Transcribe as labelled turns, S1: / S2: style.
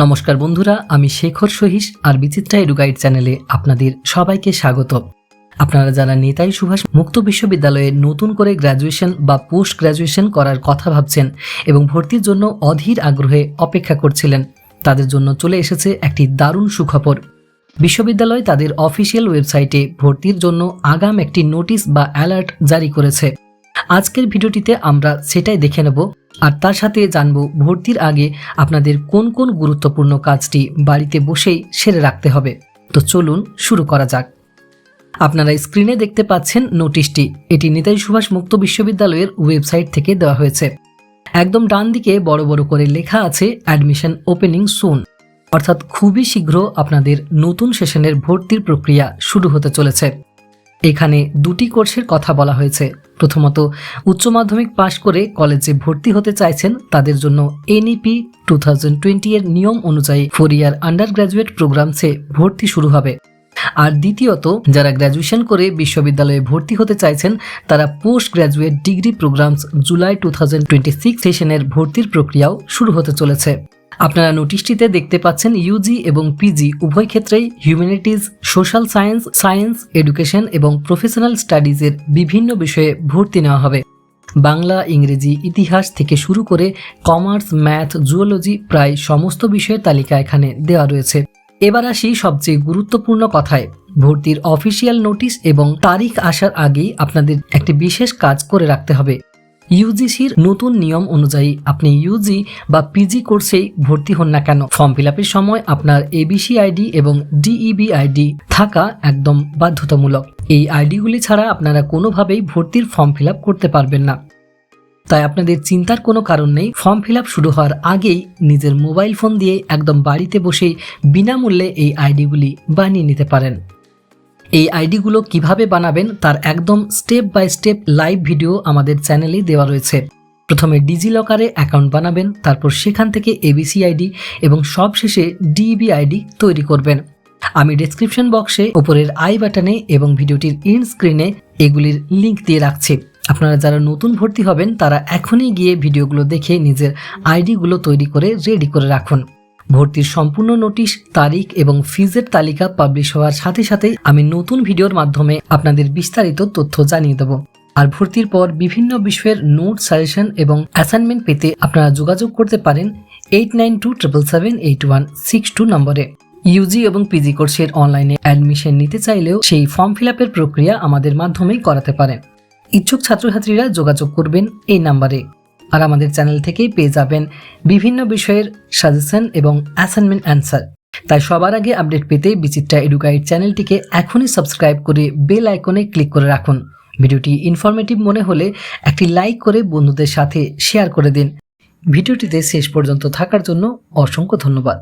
S1: নমস্কার বন্ধুরা, আমি শেখর সহিস আর বিচিত্রা এডুগাইড চ্যানেলে আপনাদের সবাইকে স্বাগত। আপনারা যারা নেতাজি সুভাষ মুক্ত বিশ্ববিদ্যালয়ে নতুন করে গ্র্যাজুয়েশন বা পোস্ট গ্র্যাজুয়েশন করার কথা ভাবছেন এবং ভর্তির জন্য অধীর আগ্রহে অপেক্ষা করছিলেন, তাদের জন্য চলে এসেছে একটি দারুণ সুখবর। বিশ্ববিদ্যালয় তাদের অফিসিয়াল ওয়েবসাইটে ভর্তির জন্য আগাম একটি নোটিশ বা অ্যালার্ট জারি করেছে। আজকের ভিডিওটিতে আমরা সেটাই দেখে নেব, আর তার সাথে জানবো ভর্তির আগে আপনাদের কোন কোন গুরুত্বপূর্ণ কাজটি বাড়িতে বসেই সেরে রাখতে হবে। তো চলুন শুরু করা যাক। আপনারা স্ক্রিনে দেখতে পাচ্ছেন নোটিশটি। এটি নেতাজি সুভাষ মুক্ত বিশ্ববিদ্যালয়ের ওয়েবসাইট থেকে দেওয়া হয়েছে। একদম ডান দিকে বড় বড় করে লেখা আছে অ্যাডমিশন ওপেনিং সুন, অর্থাৎ খুবই শীঘ্র আপনাদের নতুন সেশনের ভর্তির প্রক্রিয়া শুরু হতে চলেছে। এখানে দুটি কোর্সের কথা বলা হয়েছে। প্রথমত, উচ্চ মাধ্যমিক পাশ করে কলেজে ভর্তি হতে চাইছেন তাদের জন্য এনইপি 2020 এর নিয়ম অনুযায়ী 4 ইয়ার আন্ডার গ্র্যাজুয়েট প্রোগ্রামসে ভর্তি শুরু হবে। আর দ্বিতীয়ত, যারা গ্র্যাজুয়েশন করে বিশ্ববিদ্যালয়ে ভর্তি হতে চাইছেন তারা post graduate degree programs July 2026 সেশনের ভর্তির প্রক্রিয়াও শুরু হতে চলেছে। আপনারা নোটিশটিতে দেখতে পাচ্ছেন ইউজি এবং পিজি উভয় ক্ষেত্রেই humanities, social science, science, education এবং প্রফেশনাল স্টাডিজের বিভিন্ন বিষয়ে ভর্তি নেওয়া হবে। বাংলা, ইংরেজি, ইতিহাস থেকে শুরু করে কমার্স, ম্যাথ, জুওলজি প্রায় সমস্ত বিষয়ের তালিকা এখানে দেওয়া রয়েছে। এবার আসি সবচেয়ে গুরুত্বপূর্ণ কথায়। ভর্তির অফিসিয়াল নোটিশ এবং তারিখ আসার আগেই আপনাদের একটি বিশেষ কাজ করে রাখতে হবে। ইউজিসির নতুন নিয়ম অনুযায়ী আপনি ইউজি বা পিজি কোর্সেই ভর্তি হন না কেন, ফর্ম ফিল আপের সময় আপনার এবিসি আইডি এবং ডিইবি আইডি থাকা একদম বাধ্যতামূলক। এই আইডিগুলি ছাড়া আপনারা কোনোভাবেই ভর্তির ফর্ম ফিল আপ করতে পারবেন না। তাই আপনাদের চিন্তার কোনো কারণ নেই। ফর্ম ফিল আপ শুরু হওয়ার আগেই নিজের মোবাইল ফোন দিয়ে একদম বাড়িতে বসেই বিনামূল্যে এই আইডিগুলি বানিয়ে নিতে পারেন। এই আইডিগুলো কিভাবে বানাবেন তার একদম step by step live video আমাদের চ্যানেলেই দেওয়া রয়েছে। প্রথমে ডিজিলকারে অ্যাকাউন্ট বানাবেন, তারপর সেখান থেকে এবিসি আইডি এবং সবশেষে ডিইবি আইডি তৈরি করবেন। আমি ডেসক্রিপশন বক্সে ওপরের আই বাটনে এবং ভিডিওটির ইন স্ক্রিনে এগুলির লিঙ্ক দিয়ে রাখছি। আপনারা যারা নতুন ভর্তি হবেন তারা এখনই গিয়ে ভিডিওগুলো দেখে নিজের আইডিগুলো তৈরি করে রেডি করে রাখুন। ভর্তির সম্পূর্ণ নোটিশ, তারিখ এবং ফিজের তালিকা পাবলিশ হওয়ার সাথে সাথেই আমি নতুন ভিডিওর মাধ্যমে আপনাদের বিস্তারিত তথ্য জানিয়ে দেব। আর ভর্তির পর বিভিন্ন বিষয়ের নোট, সাজেশন এবং অ্যাসাইনমেন্ট পেতে আপনারা যোগাযোগ করতে পারেন 89277816 নম্বরে। ইউজি এবং পিজি কোর্সের অনলাইনে অ্যাডমিশন নিতে চাইলেও সেই ফর্ম ফিল আপের প্রক্রিয়া আমাদের মাধ্যমেই করাতে পারেন। ইচ্ছুক ছাত্রছাত্রীরা যোগাযোগ করবেন এই নাম্বারে। আর আমাদের চ্যানেল থেকেই পেয়ে যাবেন বিভিন্ন বিষয়ের সাজেশন এবং অ্যাসাইনমেন্ট অ্যান্সার। তাই সবার আগে আপডেট পেতে বিচিত্রা এডুগাইড চ্যানেলটিকে এখনই সাবস্ক্রাইব করে বেল আইকনে ক্লিক করে রাখুন। ভিডিওটি ইনফরমেটিভ মনে হলে একটি লাইক করে বন্ধুদের সাথে শেয়ার করে দিন। ভিডিওটিতে শেষ পর্যন্ত থাকার জন্য অসংখ্য ধন্যবাদ।